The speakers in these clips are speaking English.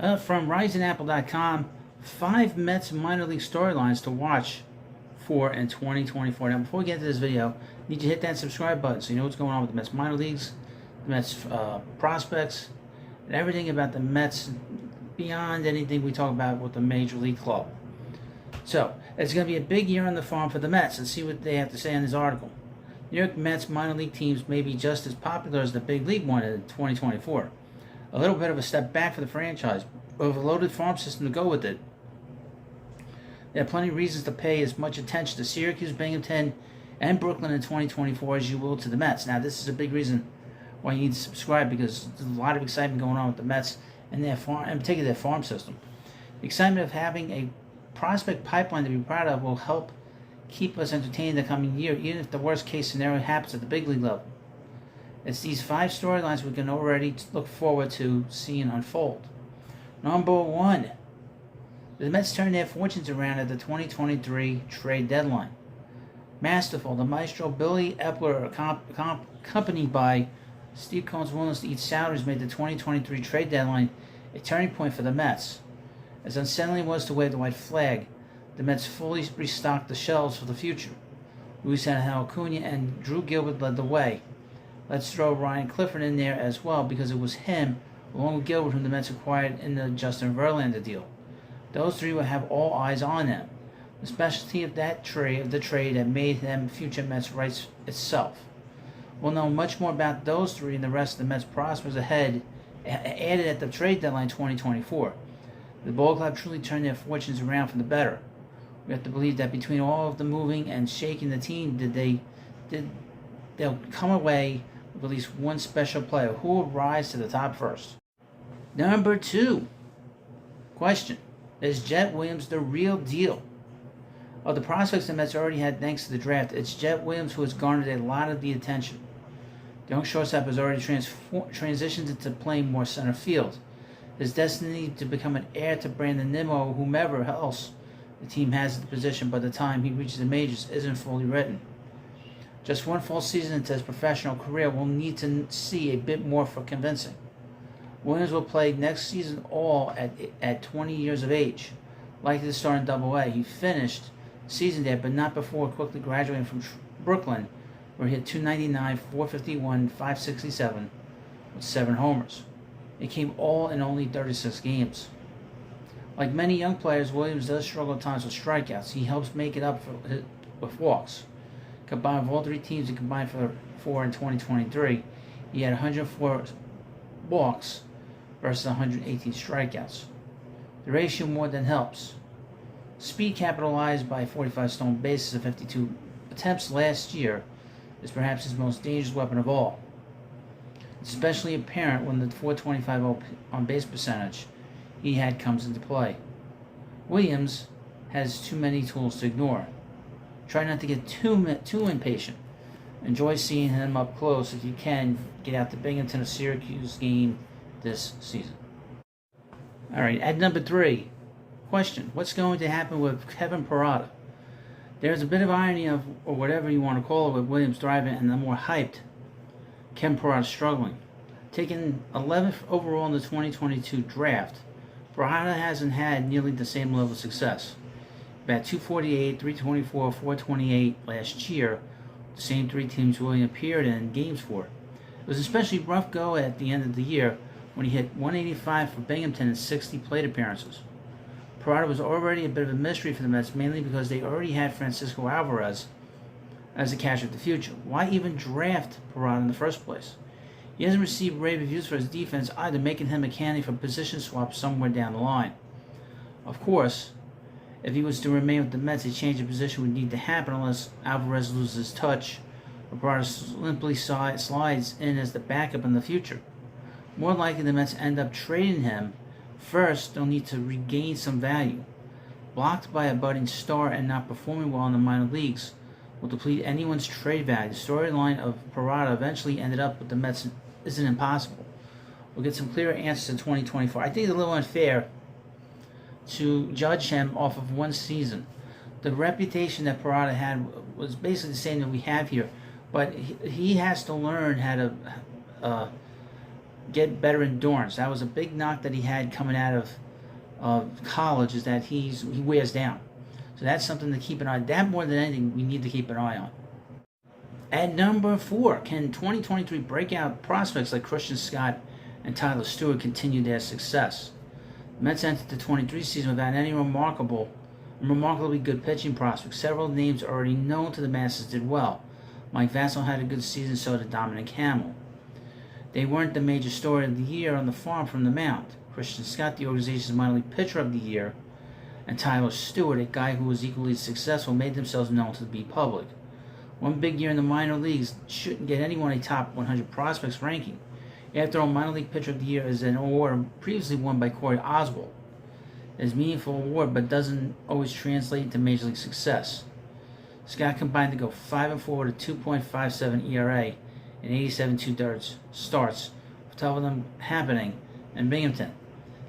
From RiseandApple.com, 5 Mets minor league storylines to watch for in 2024. Now, before we get into this video, I need you to hit that subscribe button so you know what's going on with the Mets minor leagues, the Mets prospects, and everything about the Mets beyond anything we talk about with the Major League Club. So, it's going to be a big year on the farm for the Mets. Let's see what they have to say in this article. New York Mets minor league teams may be just as popular as the big league one in 2024. A little bit of a step back for the franchise, but with a loaded farm system to go with it. There are plenty of reasons to pay as much attention to Syracuse, Binghamton, and Brooklyn in 2024 as you will to the Mets. Now, this is a big reason why you need to subscribe, because there's a lot of excitement going on with the Mets and their farm, in particular their farm system. The excitement of having a prospect pipeline to be proud of will help keep us entertained the coming year, even if the worst case scenario happens at the big league level. It's these 5 storylines we can already look forward to seeing unfold. Number 1. The Mets turned their fortunes around at the 2023 trade deadline. Masterful, the maestro Billy Epler, accompanied by Steve Cohen's willingness to eat salaries, made the 2023 trade deadline a turning point for the Mets. As unsettling it was to wave the white flag, the Mets fully restocked the shelves for the future. Luis Angel Acuna and Drew Gilbert led the way. Let's throw Ryan Clifford in there as well, because it was him, along with Gilbert, whom the Mets acquired in the Justin Verlander deal. Those 3 will have all eyes on them. The specialty of the trade that made them future Mets writes itself. We'll know much more about those 3 and the rest of the Mets prospects added at the trade deadline 2024. The ball club truly turned their fortunes around for the better. We have to believe that between all of the moving and shaking the team, they'll come away with at least one special player who will rise to the top first. Number 2. Question: is Jet Williams the real deal? Of the prospects the Mets already had thanks to the draft, it's Jet Williams who has garnered a lot of the attention. The young shortstop has already transitioned into playing more center field. His destiny to become an heir to Brandon Nimmo or whomever else the team has at the position by the time he reaches the majors isn't fully written. Just one full season into his professional career will need to see a bit more for convincing. Williams will play next season all at 20 years of age, likely to start in Double-A. He finished the season there, but not before quickly graduating from Brooklyn, where he hit .299, .451, .567 with 7 homers. It came all in only 36 games. Like many young players, Williams does struggle at times with strikeouts. He helps make it up with walks. Combined with all 3 teams he combined for in 2023, he had 104 walks versus 118 strikeouts. The ratio more than helps. Speed, capitalized by 45 stolen bases and 52 attempts last year, is perhaps his most dangerous weapon of all. It's especially apparent when the .425 on-base percentage he had comes into play. Williams has too many tools to ignore. Try not to get too impatient. Enjoy seeing him up close if you can. Get out to Binghamton or Syracuse game this season. Alright, at number 3. Question: what's going to happen with Kevin Parada? There's a bit of irony of, or whatever you want to call it, with Williams thriving and the more hyped Kevin Parada struggling. Taken 11th overall in the 2022 draft, Parada hasn't had nearly the same level of success. About .248, .324, .428 last year, the same 3 teams Williams appeared in games for. It was especially rough go at the end of the year when he hit .185 for Binghamton in 60 plate appearances. Parada was already a bit of a mystery for the Mets, mainly because they already had Francisco Alvarez as the catcher of the future. Why even draft Parada in the first place? He hasn't received rave reviews for his defense either, making him a candidate for position swap somewhere down the line. Of course, if he was to remain with the Mets, a change of position would need to happen unless Alvarez loses touch or Parada simply slides in as the backup in the future. More likely, the Mets end up trading him. First, they'll need to regain some value. Blocked by a budding star and not performing well in the minor leagues will deplete anyone's trade value. The storyline of Parada eventually ended up with the Mets isn't impossible. We'll get some clearer answers in 2024. I think it's a little unfair to judge him off of one season. The reputation that Parada had was basically the same that we have here, but he has to learn how to get better endurance. That was a big knock that he had coming out of college, is that he wears down. So that's something to keep an eye on. That, more than anything, we need to keep an eye on. At number 4, can 2023 breakout prospects like Christian Scott and Tyler Stewart continue their success? The Mets entered the 23 season without any remarkably good pitching prospects. Several names already known to the masses did well. Mike Vasil had a good season, so did Dominic Hamill. They weren't the major story of the year on the farm from the mound. Christian Scott, the organization's minor league pitcher of the year, and Tyler Stewart, a guy who was equally successful, made themselves known to the public. One big year in the minor leagues shouldn't get anyone a top 100 prospects ranking. After all, minor league pitcher of the year is an award previously won by Corey Oswald. It is a meaningful award, but doesn't always translate into major league success. Scott combined to go 5-4 with a 2.57 ERA and 87 2/3 starts, with 12 of them happening in Binghamton.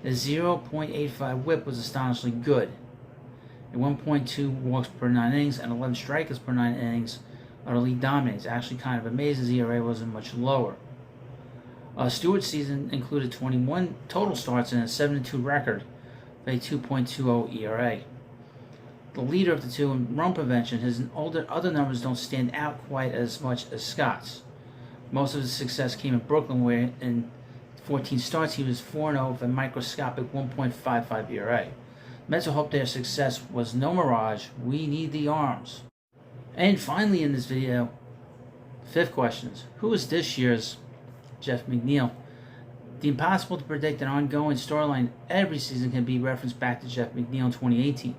His 0.85 whip was astonishingly good. At 1.2 walks per 9 innings and 11 strikeouts per 9 innings, utterly dominates. Actually kind of amazing his ERA wasn't much lower. Stewart's season included 21 total starts and a 7-2 record with a 2.20 ERA. The leader of the two in run prevention, his other numbers don't stand out quite as much as Scott's. Most of his success came in Brooklyn, where in 14 starts he was 4-0 with a microscopic 1.55 ERA. Mets will hope their success was no mirage. We need the arms. And finally in this video, 5th questions. Who is this year's Jeff McNeil? The impossible to predict and ongoing storyline every season can be referenced back to Jeff McNeil in 2018.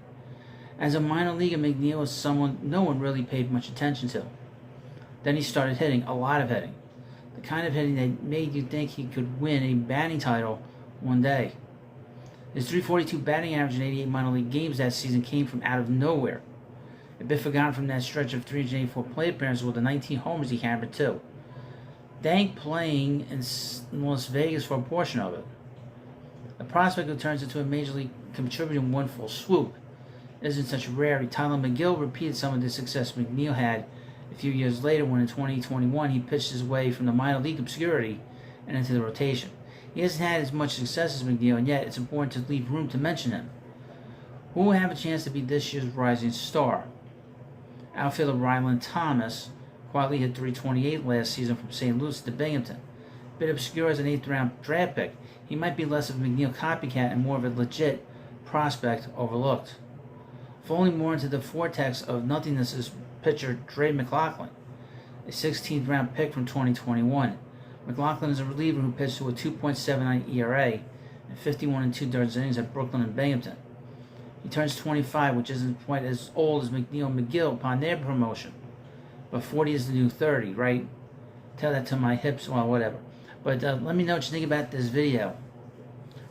As a minor leaguer, McNeil was someone no one really paid much attention to. Then he started hitting, a lot of hitting. The kind of hitting that made you think he could win a batting title one day. His .342 batting average in 88 minor league games that season came from out of nowhere. A bit forgotten from that stretch of 384 plate appearances with the 19 homers he hammered too. Dank playing in Las Vegas for a portion of it. A prospect who turns into a major league contributor in one full swoop. It isn't such a rarity. Tyler McGill repeated some of the success McNeil had a few years later when in 2021 he pitched his way from the minor league obscurity and into the rotation. He hasn't had as much success as McNeil, and yet it's important to leave room to mention him. Who will have a chance to be this year's rising star? Outfielder Ryland Thomas quietly hit .328 last season from St. Louis to Binghamton. A bit obscure as an 8th round draft pick, he might be less of a McNeil copycat and more of a legit prospect overlooked. Falling more into the vortex of nothingness is pitcher Dre McLaughlin, a 16th round pick from 2021. McLaughlin is a reliever who pitched to a 2.79 ERA and 51 2/3 innings at Brooklyn and Binghamton. He turns 25, which isn't quite as old as McNeil and McGill upon their promotion. But 40 is the new 30, right? Tell that to my hips, well, whatever. But let me know what you think about this video.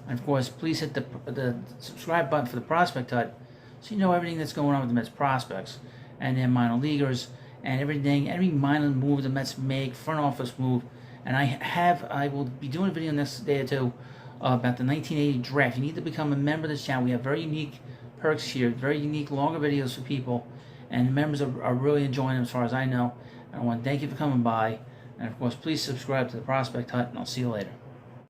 And of course, please hit the subscribe button for the Prospect Hut so you know everything that's going on with the Mets prospects and their minor leaguers and everything, every minor move the Mets make, front office move. And I will be doing a video next day or two about the 1980 draft. You need to become a member of this channel. We have very unique perks here, very unique, longer videos for people, and the members are really enjoying them as far as I know. And I want to thank you for coming by. And of course, please subscribe to the Prospect Hut, and I'll see you later.